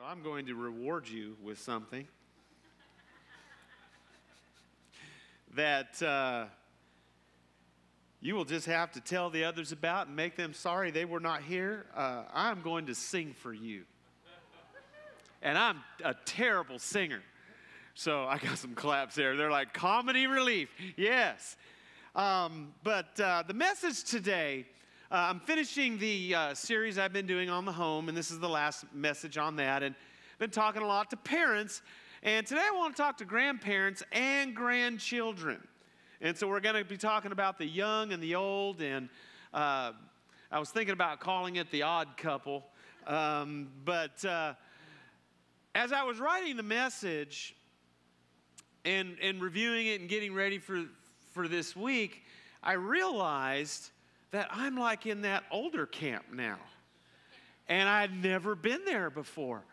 I'm going to reward you with something that you will just have to tell the others about and make them sorry they were not here. I'm going to sing for you. And I'm a terrible singer. So I got some claps there. They're like comedy relief. Yes. But the message today, I'm finishing the series I've been doing on the home, and this is the last message on that. And I've been talking a lot to parents, and today I want to talk to grandparents and grandchildren. And so we're going to be talking about the young and the old, and I was thinking about calling it the odd couple. But as I was writing the message and reviewing it and getting ready for this week, I realized that I'm like in that older camp now. And I'd never been there before.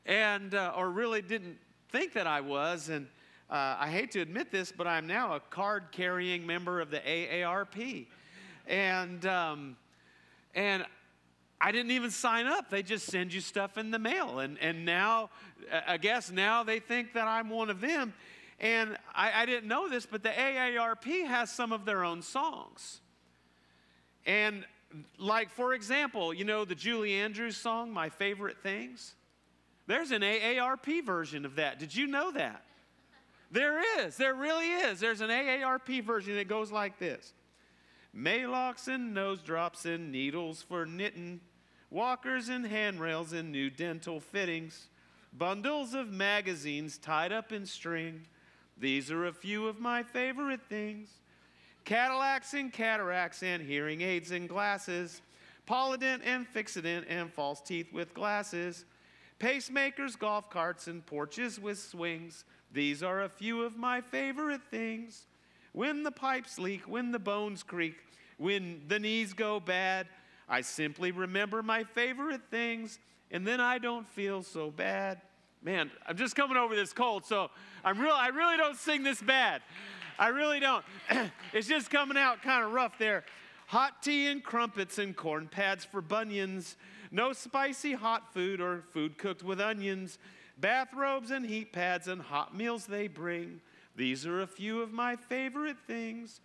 And, or really didn't think that I was. And I hate to admit this, but I'm now a card-carrying member of the AARP. And I didn't even sign up. They just send you stuff in the mail. And now, I guess now they think that I'm one of them. And I didn't know this, but the AARP has some of their own songs. And like, for example, you know the Julie Andrews song, My Favorite Things? There's an AARP version of that. Did you know that? There is. There really is. There's an AARP version that goes like this. Maylocks and nose drops and needles for knitting, walkers and handrails and new dental fittings, bundles of magazines tied up in string. These are a few of my favorite things. Cadillacs and cataracts and hearing aids and glasses, Polydent and Fixodent and false teeth with glasses, pacemakers, golf carts, and porches with swings. These are a few of my favorite things. When the pipes leak, when the bones creak, when the knees go bad, I simply remember my favorite things, and then I don't feel so bad. Man, I'm just coming over this cold, so I really don't sing this bad. I really don't. It's just coming out kind of rough there. Hot tea and crumpets and corn pads for bunions. No spicy hot food or food cooked with onions. Bathrobes and heat pads and hot meals they bring. These are a few of my favorite things.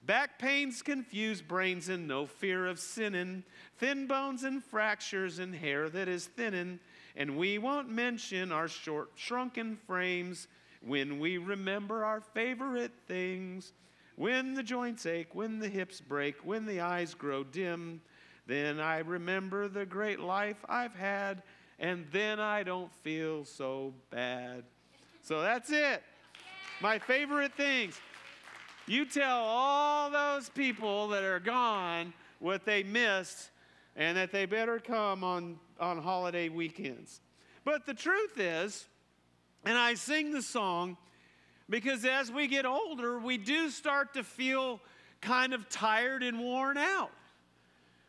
Back pains, confused brains, and no fear of sinning. Thin bones and fractures and hair that is thinning. And we won't mention our short, shrunken frames when we remember our favorite things. When the joints ache, when the hips break, when the eyes grow dim, then I remember the great life I've had, and then I don't feel so bad. So that's it. My favorite things. You tell all those people that are gone what they missed and that they better come on holiday weekends. But the truth is, and I sing the song because as we get older, we do start to feel kind of tired and worn out.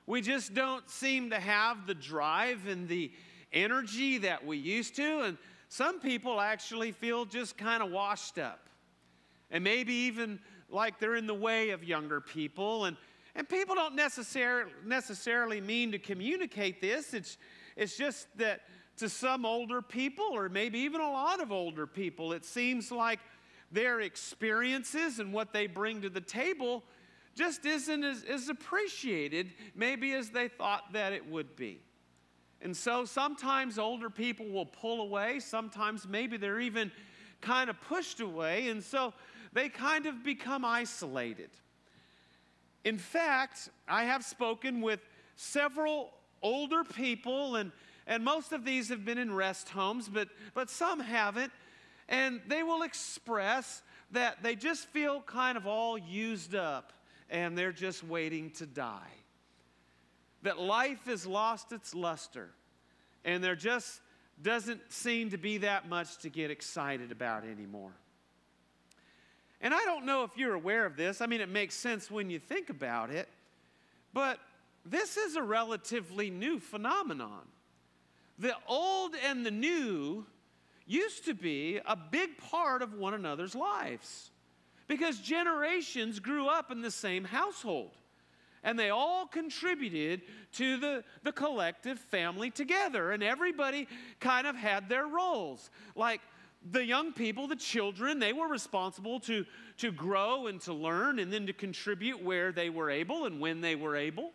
We just don't seem to have the drive and the energy that we used to. And some people actually feel just kind of washed up. And maybe even like they're in the way of younger people. And people don't necessarily mean to communicate this. It's just that to some older people, or maybe even a lot of older people, it seems like their experiences and what they bring to the table just isn't as appreciated maybe as they thought that it would be. And so sometimes older people will pull away. Sometimes maybe they're even kind of pushed away. And so they kind of become isolated. In fact, I have spoken with several older people, and most of these have been in rest homes, but some haven't. And they will express that they just feel kind of all used up and they're just waiting to die. That life has lost its luster and there just doesn't seem to be that much to get excited about anymore. And I don't know if you're aware of this. I mean, it makes sense when you think about it, but this is a relatively new phenomenon. The old and the new used to be a big part of one another's lives because generations grew up in the same household. And they all contributed to the collective family together. And everybody kind of had their roles. Like the young people, the children, they were responsible to grow and to learn and then to contribute where they were able and when they were able.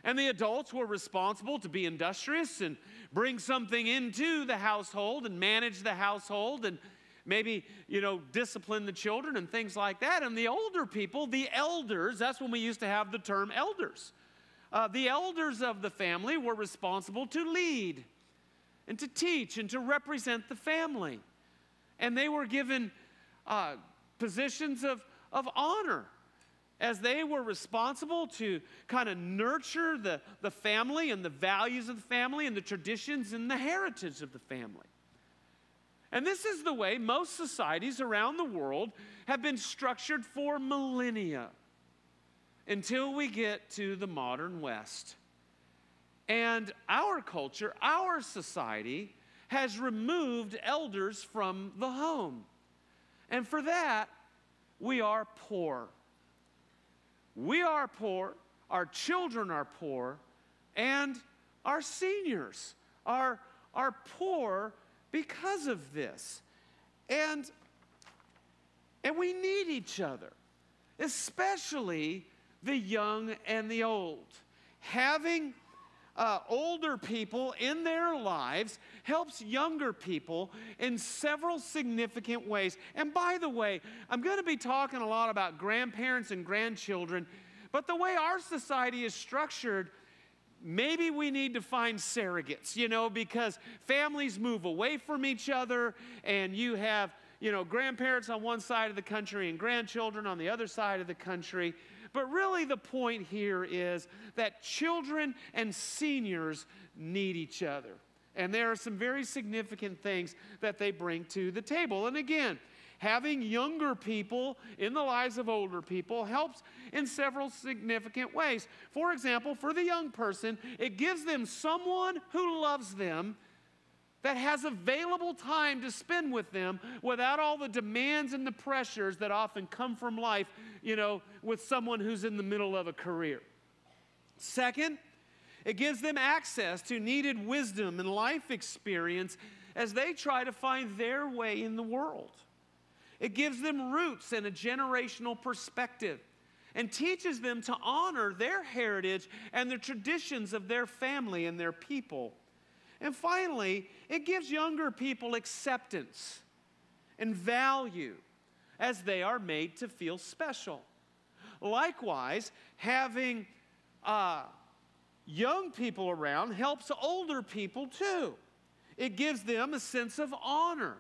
And the adults were responsible to be industrious and bring something into the household and manage the household and maybe, discipline the children and things like that. And the older people, the elders, that's when we used to have the term elders. The elders of the family were responsible to lead and to teach and to represent the family. And they were given positions of honor as they were responsible to kind of nurture the family and the values of the family and the traditions and the heritage of the family. And this is the way most societies around the world have been structured for millennia until we get to the modern West. And our culture, our society, has removed elders from the home. And for that, we are poor. We are poor, our children are poor, and our seniors are poor because of this. And we need each other, especially the young and the old. Having older people in their lives helps younger people in several significant ways. And by the way, I'm going to be talking a lot about grandparents and grandchildren, but the way our society is structured, maybe we need to find surrogates, because families move away from each other, and you have, grandparents on one side of the country and grandchildren on the other side of the country. But really the point here is that children and seniors need each other. And there are some very significant things that they bring to the table. And again, having younger people in the lives of older people helps in several significant ways. For example, for the young person, it gives them someone who loves them, that has available time to spend with them without all the demands and the pressures that often come from life, with someone who's in the middle of a career. Second, it gives them access to needed wisdom and life experience as they try to find their way in the world. It gives them roots and a generational perspective and teaches them to honor their heritage and the traditions of their family and their people. And finally, it gives younger people acceptance and value as they are made to feel special. Likewise, having young people around helps older people too. It gives them a sense of honor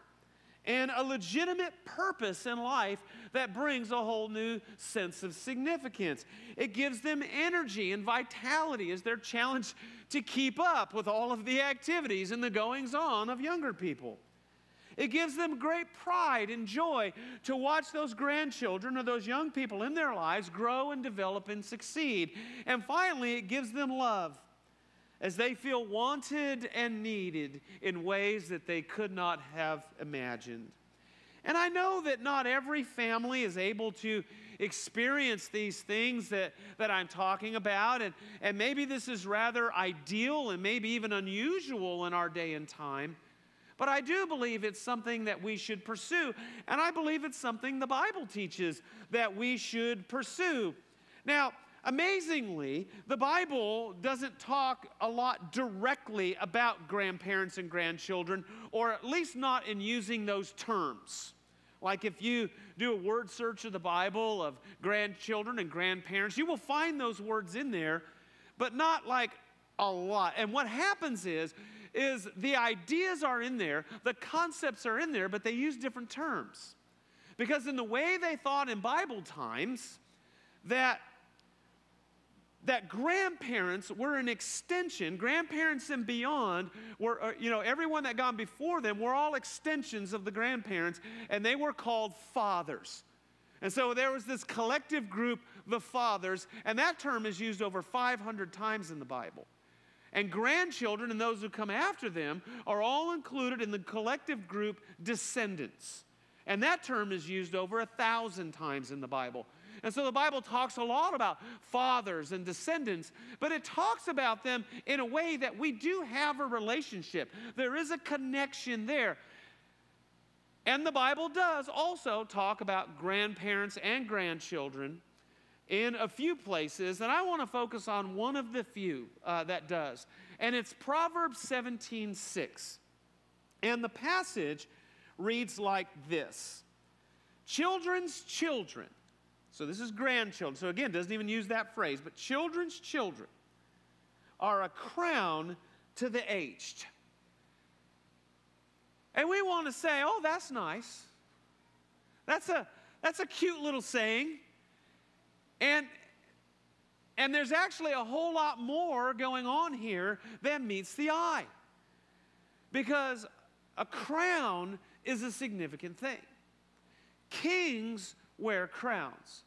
and a legitimate purpose in life that brings a whole new sense of significance. It gives them energy and vitality as they're challenged to keep up with all of the activities and the goings-on of younger people. It gives them great pride and joy to watch those grandchildren or those young people in their lives grow and develop and succeed. And finally, it gives them love as they feel wanted and needed in ways that they could not have imagined. And I know that not every family is able to experience these things that I'm talking about, and maybe this is rather ideal and maybe even unusual in our day and time. But I do believe it's something that we should pursue, and I believe it's something the Bible teaches that we should pursue. Now, amazingly, the Bible doesn't talk a lot directly about grandparents and grandchildren, or at least not in using those terms. Like if you do a word search of the Bible of grandchildren and grandparents, you will find those words in there, but not like a lot. And what happens is the ideas are in there, the concepts are in there, but they use different terms. Because in the way they thought in Bible times, that grandparents were an extension, grandparents and beyond were, everyone that gone before them were all extensions of the grandparents, and they were called fathers. And so there was this collective group, the fathers, and that term is used over 500 times in the Bible. And grandchildren and those who come after them are all included in the collective group descendants. And that term is used over 1,000 times in the Bible. And so the Bible talks a lot about fathers and descendants, but it talks about them in a way that we do have a relationship. There is a connection there. And the Bible does also talk about grandparents and grandchildren in a few places, and I want to focus on one of the few that does. And it's Proverbs 17:6. And the passage reads like this: children's children. So this is grandchildren. So again, doesn't even use that phrase, but children's children are a crown to the aged. And we want to say, oh, that's nice. That's a cute little saying. And there's actually a whole lot more going on here than meets the eye. Because a crown is a significant thing. Kings wear crowns.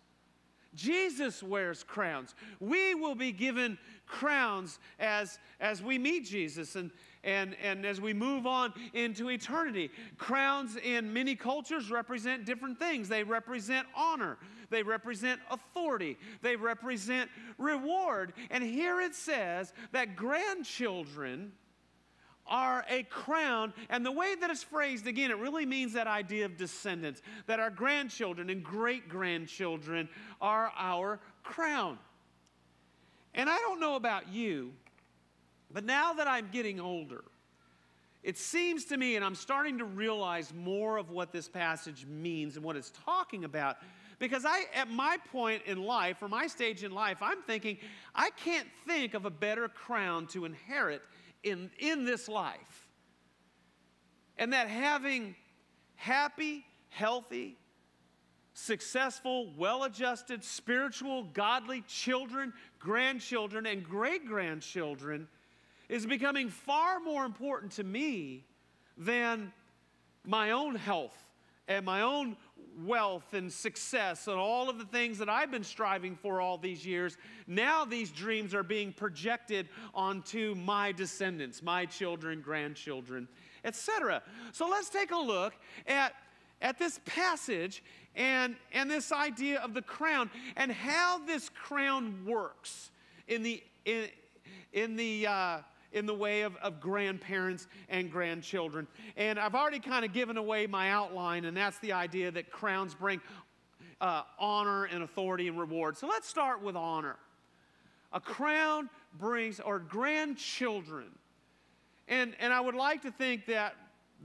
Jesus wears crowns. We will be given crowns as we meet Jesus and as we move on into eternity. Crowns in many cultures represent different things. They represent honor. They represent authority. They represent reward. And here it says that grandchildren are a crown, and the way that it's phrased, again, it really means that idea of descendants, that our grandchildren and great-grandchildren are our crown. And I don't know about you, but now that I'm getting older, it seems to me, and I'm starting to realize more of what this passage means and what it's talking about, because at my point in life, or my stage in life, I'm thinking, I can't think of a better crown to inherit in this life. And that having happy, healthy, successful, well-adjusted, spiritual, godly children, grandchildren, and great-grandchildren is becoming far more important to me than my own health and my own wealth and success and all of the things that I've been striving for all these years. Now these dreams are being projected onto my descendants, my children, grandchildren, etc. So let's take a look at this passage and this idea of the crown and how this crown works in the way of grandparents and grandchildren. And I've already kind of given away my outline, and that's the idea that crowns bring honor and authority and reward. So let's start with honor. A crown brings, or grandchildren. And I would like to think that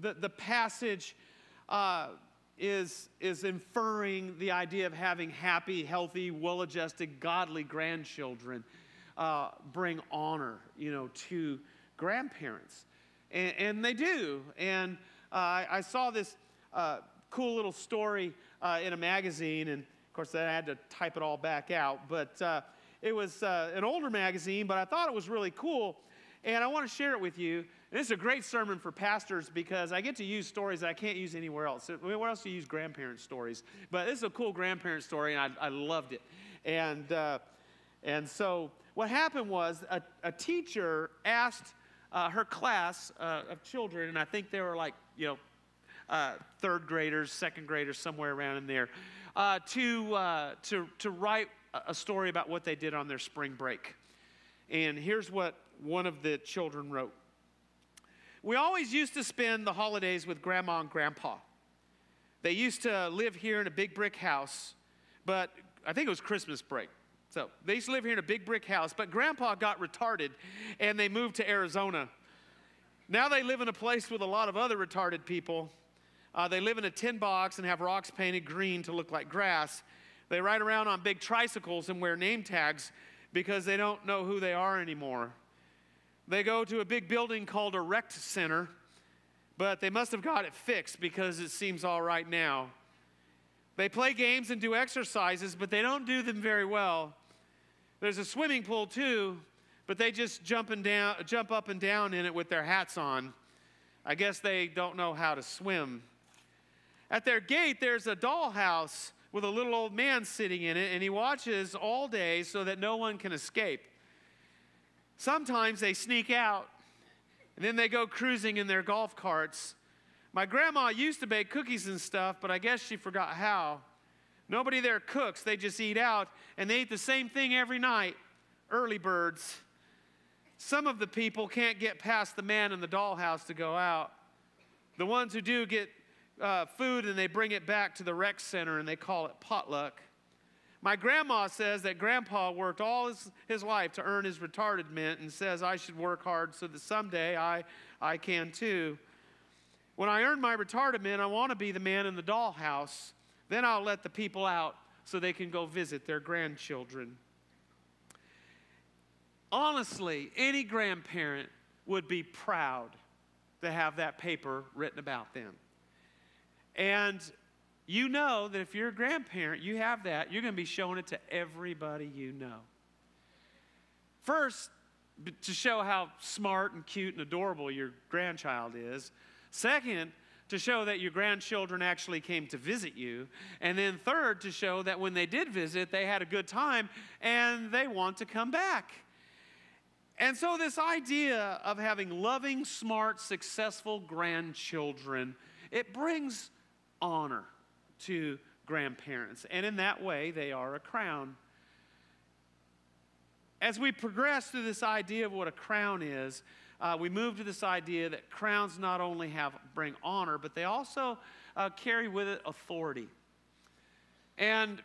the passage is inferring the idea of having happy, healthy, well-adjusted, godly grandchildren. Bring honor, to grandparents. And they do. And I saw this cool little story in a magazine, and of course I had to type it all back out, but it was an older magazine, but I thought it was really cool, and I want to share it with you. And this is a great sermon for pastors because I get to use stories that I can't use anywhere else. Where else do you use grandparent stories? But this is a cool grandparent story, and I loved it. And so what happened was a teacher asked her class of children, and I think they were like, third graders, second graders, somewhere around in there, to write a story about what they did on their spring break. And here's what one of the children wrote. We always used to spend the holidays with Grandma and Grandpa. They used to live here in a big brick house, but I think it was Christmas break. So they used to live here in a big brick house, but Grandpa got retarded, and they moved to Arizona. Now they live in a place with a lot of other retarded people. They live in a tin box and have rocks painted green to look like grass. They ride around on big tricycles and wear name tags because they don't know who they are anymore. They go to a big building called a rec center, but they must have got it fixed because it seems all right now. They play games and do exercises, but they don't do them very well. There's a swimming pool too, but they just jump up and down in it with their hats on. I guess they don't know how to swim. At their gate, there's a dollhouse with a little old man sitting in it, and he watches all day so that no one can escape. Sometimes they sneak out, and then they go cruising in their golf carts. My grandma used to bake cookies and stuff, but I guess she forgot how. Nobody there cooks. They just eat out, and they eat the same thing every night, early birds. Some of the people can't get past the man in the dollhouse to go out. The ones who do get food, and they bring it back to the rec center, and they call it potluck. My grandma says that Grandpa worked all his life to earn his retardement and says I should work hard so that someday I can too. When I earn my retardement, I want to be the man in the dollhouse. Then I'll let the people out so they can go visit their grandchildren. Honestly, any grandparent would be proud to have that paper written about them. And you know that if you're a grandparent, you have that, you're going to be showing it to everybody you know. First, to show how smart and cute and adorable your grandchild is. Second, to show that your grandchildren actually came to visit you. And then third, to show that when they did visit, they had a good time and they want to come back. And so this idea of having loving, smart, successful grandchildren, it brings honor to grandparents. And in that way, they are a crown. As we progress through this idea of what a crown is, we move to this idea that crowns not only bring honor, but they also carry with it authority. And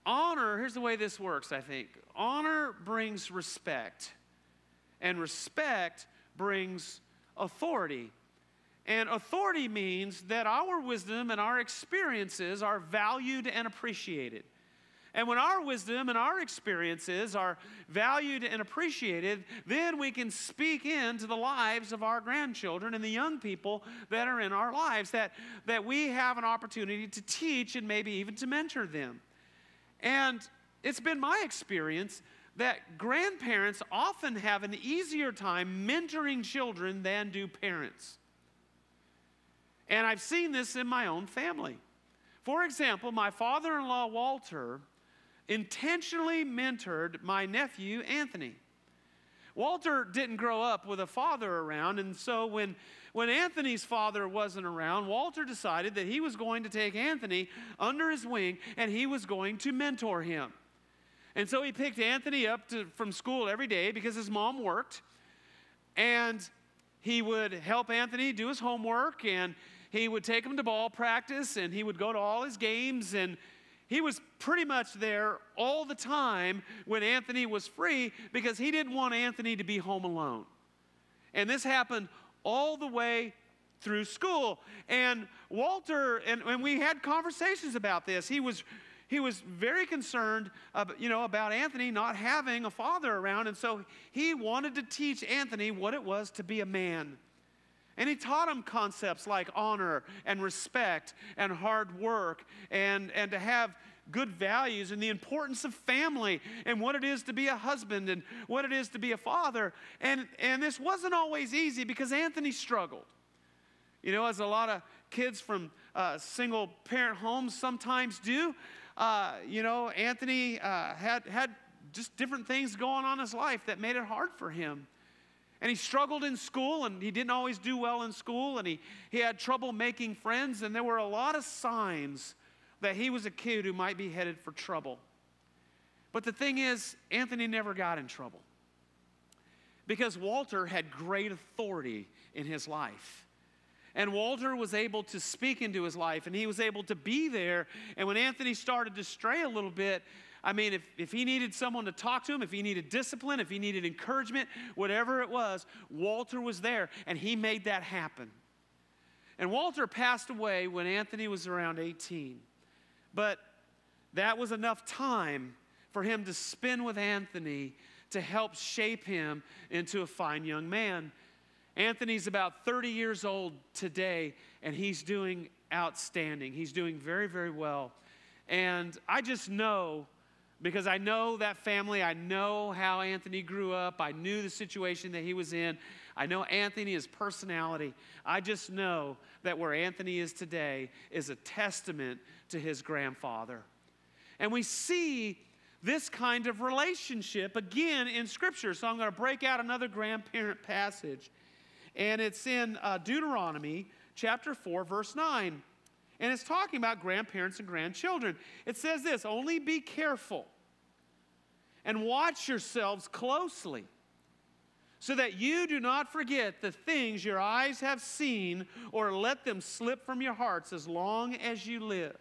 honor, here's the way this works, I think. Honor brings respect, and respect brings authority. And authority means that our wisdom and our experiences are valued and appreciated. And when our wisdom and our experiences are valued and appreciated, then we can speak into the lives of our grandchildren and the young people that are in our lives, that we have an opportunity to teach and maybe even to mentor them. And it's been my experience that grandparents often have an easier time mentoring children than do parents. And I've seen this in my own family. For example, my father-in-law, Walter, intentionally mentored my nephew, Anthony. Walter didn't grow up with a father around, and so when Anthony's father wasn't around, Walter decided that he was going to take Anthony under his wing, and he was going to mentor him. And so he picked Anthony up from school every day because his mom worked, and he would help Anthony do his homework, and he would take him to ball practice, and he would go to all his games, and he was pretty much there all the time when Anthony was free because he didn't want Anthony to be home alone. And this happened all the way through school. And Walter, and we had conversations about this. He was very concerned about Anthony not having a father around, and so he wanted to teach Anthony what it was to be a man. And he taught him concepts like honor and respect and hard work and to have good values and the importance of family and what it is to be a husband and what it is to be a father. And this wasn't always easy because Anthony struggled. You know, as a lot of kids from single parent homes sometimes do, Anthony had just different things going on in his life that made it hard for him. And he struggled in school, and he didn't always do well in school, and he had trouble making friends, and there were a lot of signs that he was a kid who might be headed for trouble. But the thing is, Anthony never got in trouble because Walter had great authority in his life. And Walter was able to speak into his life, and he was able to be there. And when Anthony started to stray a little bit, I mean, if he needed someone to talk to him, if he needed discipline, if he needed encouragement, whatever it was, Walter was there, and he made that happen. And Walter passed away when Anthony was around 18. But that was enough time for him to spend with Anthony to help shape him into a fine young man. Anthony's about 30 years old today, and he's doing outstanding. He's doing very, very well. And I just know, because I know that family, I know how Anthony grew up, I knew the situation that he was in, I know Anthony, his personality. I just know that where Anthony is today is a testament to his grandfather. And we see this kind of relationship again in Scripture. So I'm going to break out another grandparent passage. And it's in Deuteronomy chapter 4, verse 9. And it's talking about grandparents and grandchildren. It says this, only be careful and watch yourselves closely, so that you do not forget the things your eyes have seen, or let them slip from your hearts as long as you live.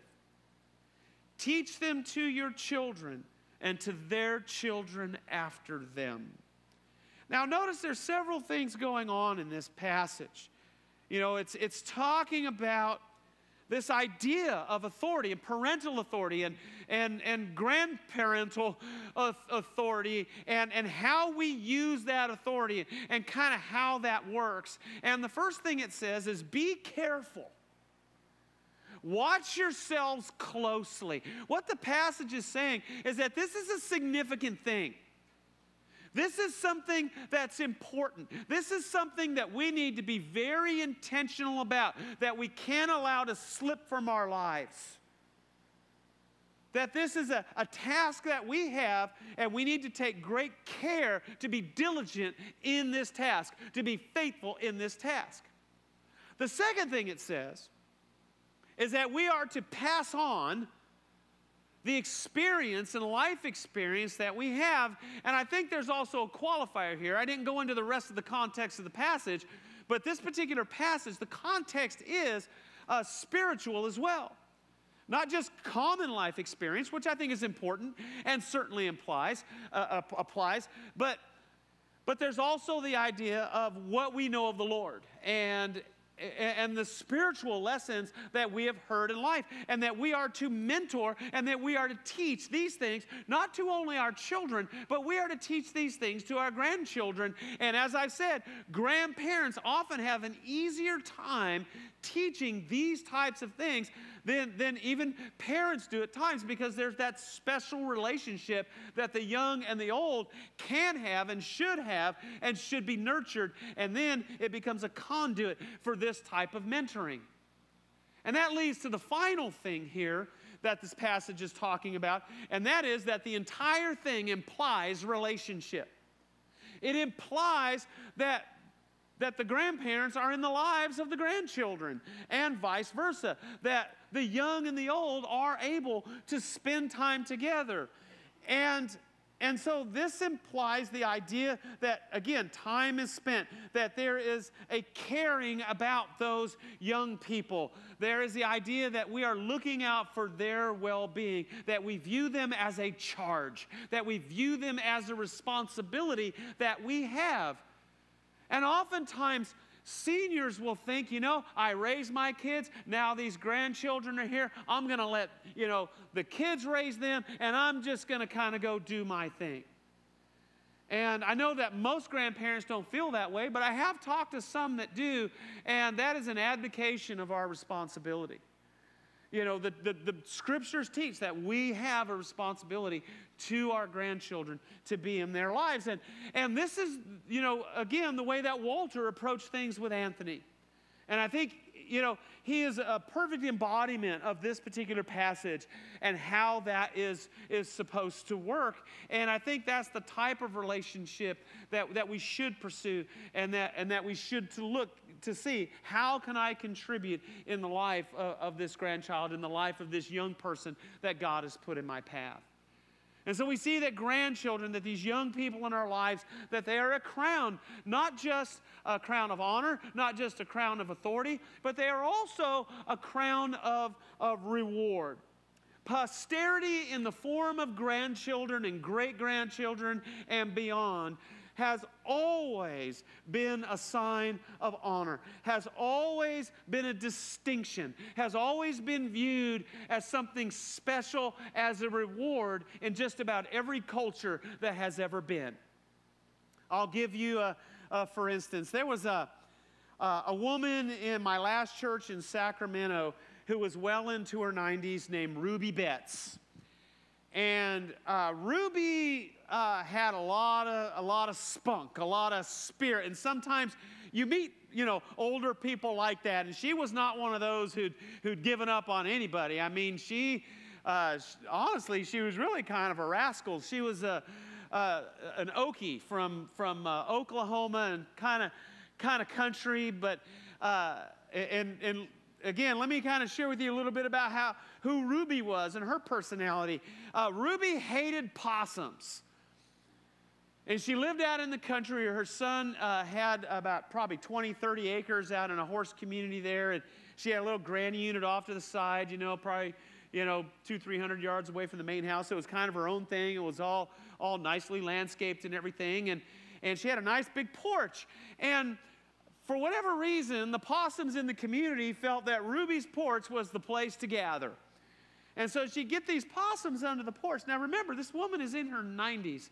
Teach them to your children and to their children after them. Now notice there's several things going on in this passage. You know, it's talking about this idea of authority and parental authority and grandparental authority and how we use that authority and kind of how that works. And the first thing it says is be careful. Watch yourselves closely. What the passage is saying is that this is a significant thing. This is something that's important. This is something that we need to be very intentional about, that we can't allow to slip from our lives. That this is a task that we have, and we need to take great care to be diligent in this task, to be faithful in this task. The second thing it says is that we are to pass on the experience and life experience that we have. And I think there's also a qualifier here. I didn't go into the rest of the context of the passage, but this particular passage, the context is spiritual as well. Not just common life experience, which I think is important and certainly applies, but there's also the idea of what we know of the Lord and the spiritual lessons that we have heard in life, and that we are to mentor and that we are to teach these things, not to only our children, but we are to teach these things to our grandchildren. And as I've said, grandparents often have an easier time teaching these types of things than even parents do at times, because there's that special relationship that the young and the old can have and should be nurtured, and then it becomes a conduit for this type of mentoring. And that leads to the final thing here that this passage is talking about, and that is that the entire thing implies relationship. It implies that the grandparents are in the lives of the grandchildren, and vice versa, that the young and the old are able to spend time together. And so this implies the idea that, again, time is spent, that there is a caring about those young people. There is the idea that we are looking out for their well-being, that we view them as a charge, that we view them as a responsibility that we have. And oftentimes, seniors will think, you know, I raised my kids, now these grandchildren are here, I'm going to let, the kids raise them, and I'm just going to kind of go do my thing. And I know that most grandparents don't feel that way, but I have talked to some that do, and that is an abdication of our responsibility. You know, the scriptures teach that we have a responsibility to our grandchildren to be in their lives. And this is, again, the way that Walter approached things with Anthony. And I think, he is a perfect embodiment of this particular passage and how that is supposed to work. And I think that's the type of relationship that we should pursue, and that we should look to see, how can I contribute in the life of this grandchild, in the life of this young person that God has put in my path. And so we see that grandchildren, that these young people in our lives, that they are a crown, not just a crown of honor, not just a crown of authority, but they are also a crown of reward. Posterity in the form of grandchildren and great-grandchildren and beyond has always been a sign of honor, has always been a distinction, has always been viewed as something special, as a reward in just about every culture that has ever been. I'll give you for instance, there was a woman in my last church in Sacramento who was well into her 90s named Ruby Betts. And Ruby had a lot of spunk, a lot of spirit. And sometimes you meet, older people like that. And she was not one of those who'd given up on anybody. I mean, honestly, she was really kind of a rascal. She was an Okie from Oklahoma, and kind of country, but and again, let me kind of share with you a little bit about who Ruby was and her personality. Ruby hated possums. And she lived out in the country. Her son had about probably 20, 30 acres out in a horse community there. And she had a little granny unit off to the side, probably, 200-300 yards away from the main house. It was kind of her own thing. It was all nicely landscaped and everything. And she had a nice big porch. And for whatever reason, the possums in the community felt that Ruby's porch was the place to gather. And so she'd get these possums under the porch. Now remember, this woman is in her 90s.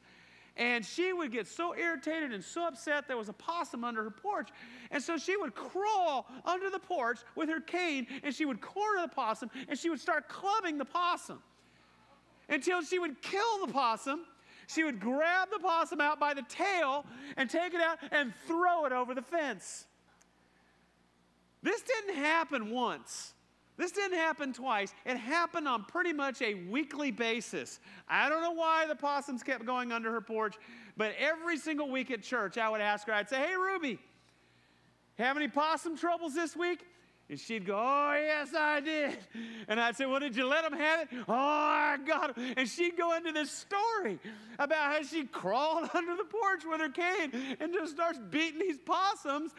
And she would get so irritated and so upset there was a possum under her porch. And so she would crawl under the porch with her cane, and she would corner the possum, and she would start clubbing the possum until she would kill the possum. She would grab the possum out by the tail and take it out and throw it over the fence. This didn't happen once. This didn't happen twice. It happened on pretty much a weekly basis. I don't know why the possums kept going under her porch, but every single week at church, I would ask her, I'd say, "Hey, Ruby, have any possum troubles this week?" And she'd go, "Oh, yes, I did." And I'd say, "Well, did you let them have it?" "Oh, I got them." And she'd go into this story about how she crawled under the porch with her cane and just starts beating these possums,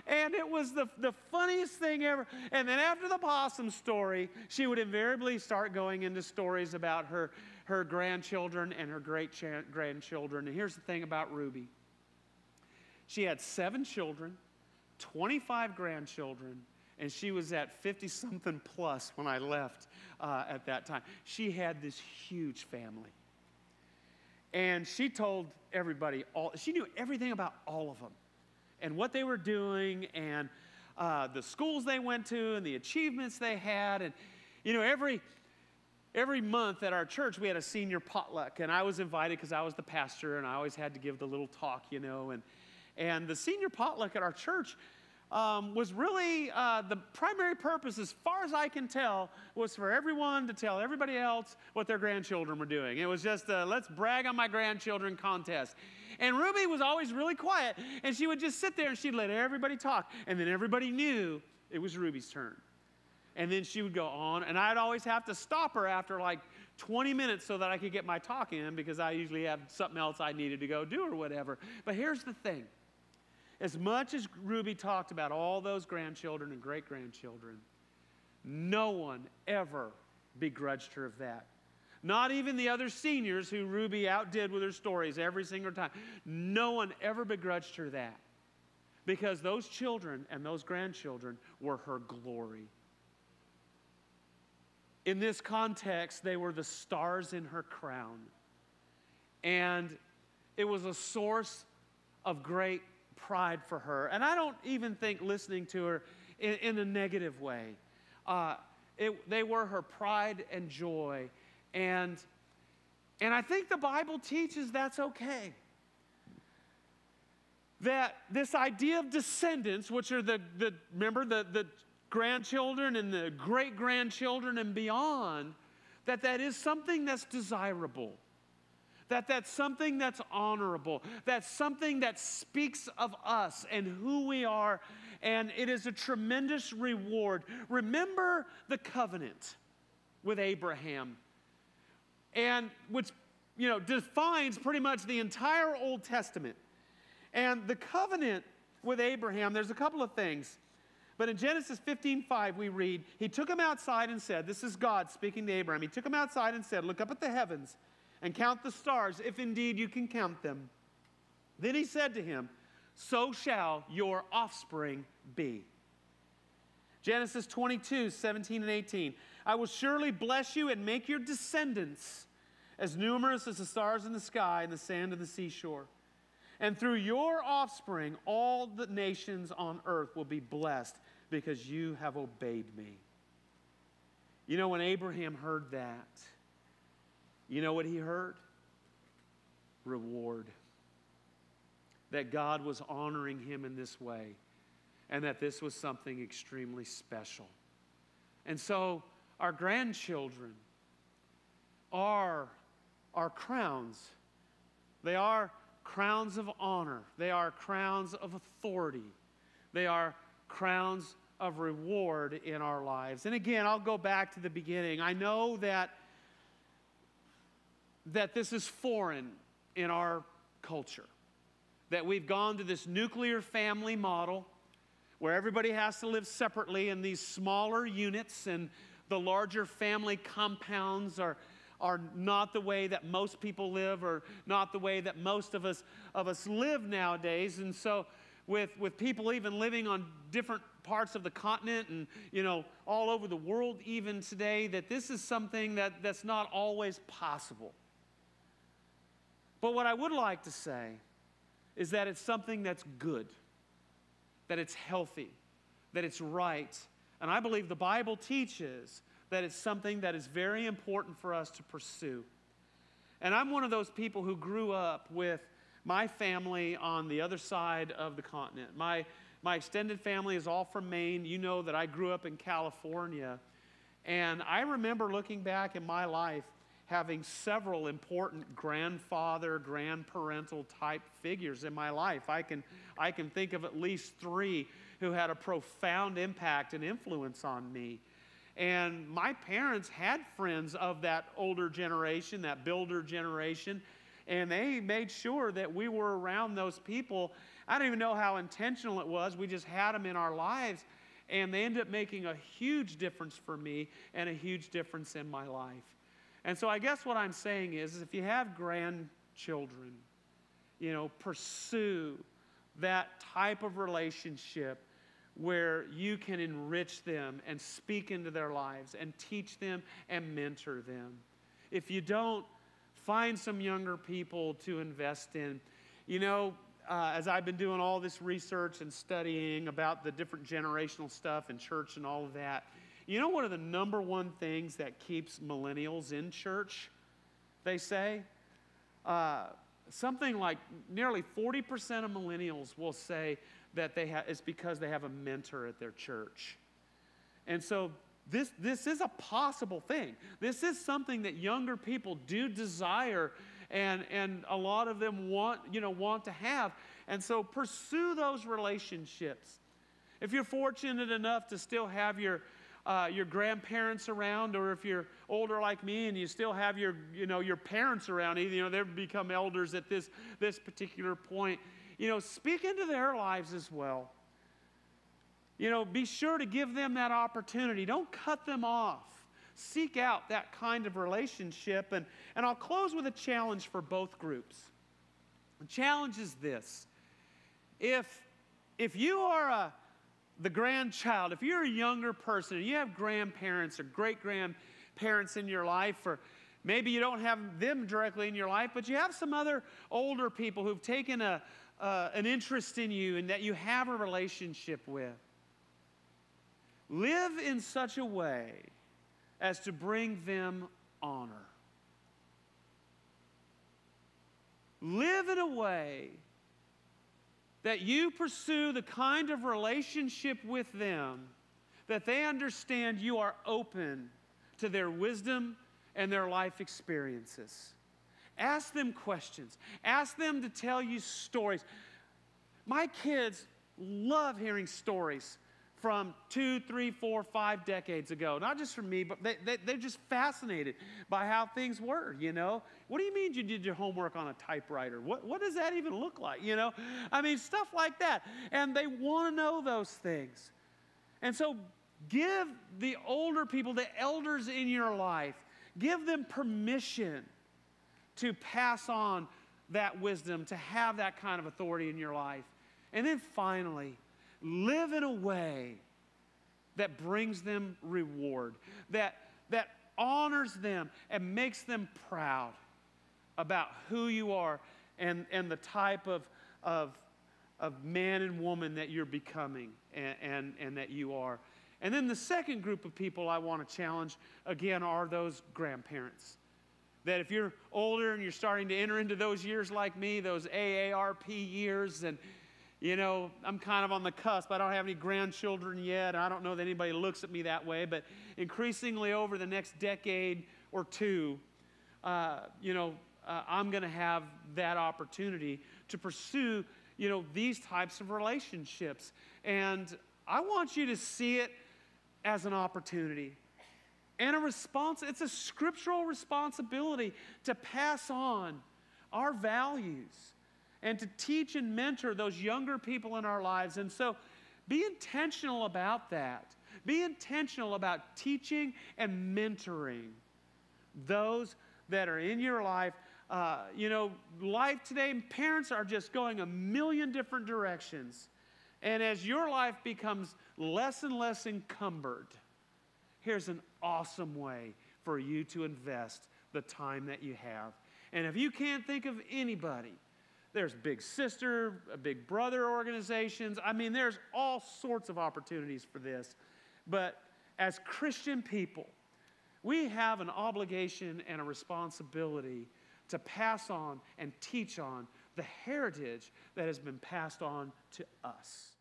And it was the funniest thing ever. And then after the possum story, she would invariably start going into stories about her grandchildren and her great-grandchildren. And here's the thing about Ruby. She had 7 children, 25 grandchildren, and she was at 50-something plus when I left at that time. She had this huge family. And she told everybody, she knew everything about all of them and what they were doing and the schools they went to and the achievements they had. And, every month at our church we had a senior potluck, and I was invited because I was the pastor, and I always had to give the little talk, And the senior potluck at our church was really the primary purpose, as far as I can tell, was for everyone to tell everybody else what their grandchildren were doing. It was just a let's brag on my grandchildren contest. And Ruby was always really quiet, and she would just sit there and she'd let everybody talk. And then everybody knew it was Ruby's turn. And then she would go on, and I'd always have to stop her after like 20 minutes so that I could get my talk in, because I usually have something else I needed to go do or whatever. But here's the thing. As much as Ruby talked about all those grandchildren and great-grandchildren, no one ever begrudged her of that. Not even the other seniors who Ruby outdid with her stories every single time. No one ever begrudged her that, because those children and those grandchildren were her glory. In this context, they were the stars in her crown. And it was a source of great pride for her. And I don't even think listening to her in a negative way. They were her pride and joy. And I think the Bible teaches that's okay. That this idea of descendants, which are the grandchildren and the great-grandchildren and beyond, that is something that's desirable. That's something that's honorable. That's something that speaks of us and who we are, and it is a tremendous reward. Remember the covenant with Abraham, and which defines pretty much the entire Old Testament. And the covenant with Abraham, there's a couple of things. But in Genesis 15:5 we read, he took him outside and said, this is God speaking to Abraham, he took him outside and said, look up at the heavens and count the stars, if indeed you can count them. Then he said to him, so shall your offspring be. Genesis 22:17 and 18, I will surely bless you and make your descendants as numerous as the stars in the sky and the sand of the seashore. And through your offspring, all the nations on earth will be blessed because you have obeyed me. When Abraham heard that, you know what he heard? Reward. That God was honoring him in this way, and that this was something extremely special. And so our grandchildren are our crowns. They are crowns of honor. They are crowns of authority. They are crowns of reward in our lives. And again, I'll go back to the beginning. I know that this is foreign in our culture, that we've gone to this nuclear family model where everybody has to live separately in these smaller units, and the larger family compounds are not the way that most people live, or not the way that most of us live nowadays. And so with people even living on different parts of the continent and, all over the world even today, that this is something that's not always possible. But what I would like to say is that it's something that's good, that it's healthy, that it's right. And I believe the Bible teaches that it's something that is very important for us to pursue. And I'm one of those people who grew up with my family on the other side of the continent. My extended family is all from Maine. You know that I grew up in California. And I remember looking back in my life having several important grandfather, grandparental type figures in my life. I can think of at least 3 who had a profound impact and influence on me. And my parents had friends of that older generation, that builder generation, and they made sure that we were around those people. I don't even know how intentional it was. We just had them in our lives, and they ended up making a huge difference for me and a huge difference in my life. And so I guess what I'm saying is if you have grandchildren, pursue that type of relationship where you can enrich them and speak into their lives and teach them and mentor them. If you don't, find some younger people to invest in. As I've been doing all this research and studying about the different generational stuff in church and all of that, one of the number one things that keeps millennials in church, they say, something like nearly 40% of millennials will say that it's because they have a mentor at their church. And so this is a possible thing. This is something that younger people do desire, and a lot of them want to have. And so pursue those relationships. If you're fortunate enough to still have your grandparents around, or if you're older like me and you still have your parents around, they've become elders at this particular point, speak into their lives as well. Be sure to give them that opportunity. Don't cut them off. Seek out that kind of relationship. And I'll close with a challenge for both groups. The challenge is this. If you are the grandchild, if you're a younger person and you have grandparents or great-grandparents in your life, or maybe you don't have them directly in your life, but you have some other older people who've taken an interest in you and that you have a relationship with, live in such a way as to bring them honor. Live in a way that you pursue the kind of relationship with them that they understand you are open to their wisdom and their life experiences. Ask them questions. Ask them to tell you stories. My kids love hearing stories from 2, 3, 4, 5 decades ago. Not just from me, but they're just fascinated by how things were, What do you mean you did your homework on a typewriter? What does that even look like, stuff like that. And they want to know those things. And so give the older people, the elders in your life, give them permission to pass on that wisdom, to have that kind of authority in your life. And then finally, live in a way that brings them reward, that honors them and makes them proud about who you are and the type of man and woman that you're becoming and that you are. And then the second group of people I want to challenge, again, are those grandparents. That if you're older and you're starting to enter into those years like me, those AARP years, and I'm kind of on the cusp. I don't have any grandchildren yet. I don't know that anybody looks at me that way, but increasingly over the next decade or two, I'm going to have that opportunity to pursue, these types of relationships. And I want you to see it as an opportunity and a response. It's a scriptural responsibility to pass on our values and to teach and mentor those younger people in our lives. And so be intentional about that. Be intentional about teaching and mentoring those that are in your life. Life today, parents are just going a million different directions. And as your life becomes less and less encumbered, here's an awesome way for you to invest the time that you have. And if you can't think of anybody, there's Big Sister, Big Brother organizations. I mean, there's all sorts of opportunities for this. But as Christian people, we have an obligation and a responsibility to pass on and teach on the heritage that has been passed on to us.